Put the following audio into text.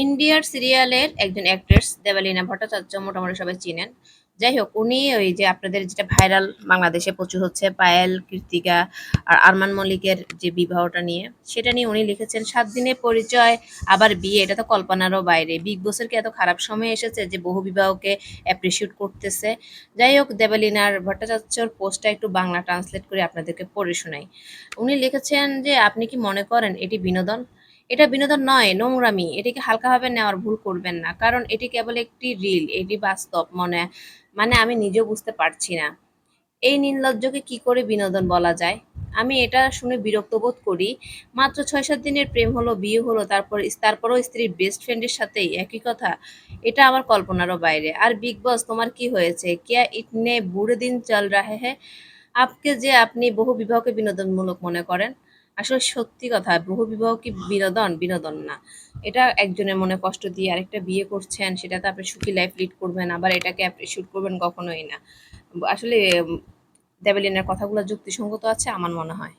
ইন্ডিয়ার সিরিয়ালের একজন অ্যাক্ট্রেস দেবালিনা ভট্টাচার্য মোটামুটি সবাই চিনেন। যাই হোক উনি ওই যে আপনাদের যেটা ভাইরাল বাংলাদেশে প্রচুর হচ্ছে পায়েল, কৃত্তিকা আর আরমান মল্লিকের যে বিবাহটা নিয়ে, সেটা নিয়ে উনি লিখেছেন ৭ দিনের পরিচয় আবার বিয়ে, এটা তো কল্পনারও বাইরে। বিগ বসের কি এত খারাপ সময় এসেছে যে বহু বিবাহকে অ্যাপ্রিসিয়েট করতেছে? যাই হোক দেবালিনার ভট্টাচার্যর পোস্টটা একটু বাংলা ট্রান্সলেট করে আপনাদেরকে পড়ে শোনাই। উনি লিখেছেন যে আপনি কি মনে করেন এটি বিনোদন? এটা বিনোদন নয়, নোংরামি। এটিকে হালকাভাবে নেওয়ার ভুল করবেন না। কারণ এটি কেবল একটি রিল, এটি বাস্তব মানে আমি নিজেও বুঝতে পারছি না। এই নির্লজ্জকে কি করে বিনোদন বলা যায়? আমি এটা শুনে বিরক্ত বোধ করি। মাত্র ৬-৭ দিনের প্রেম হলো, বিয়ে হলো, তারপরও স্ত্রীর বেস্ট ফ্রেন্ডের সাথেই একই কথা। এটা আমার কল্পনারও বাইরে। আর বিগ বস তোমার কি হয়েছে? क्या इतने बुरे दिन चल रहे हैं? আপনি বহু বিবাহকে বিনোদনমূলক মনে করেন। আসলে সত্যি কথা, বহু বিবাহ কি বিনোদন? বিনোদন না। এটা একজনের মনে কষ্ট দিয়ে আরেকটা বিয়ে করছেন, সেটাতে আপনি সুখী লাইফ লিড করবেন, আবার এটাকে অ্যাপ্রিশিয়েট করবেন, কখনোই না। আসলে দেবালিনার কথাগুলো যুক্তিসঙ্গত আছে আমার মনে হয়।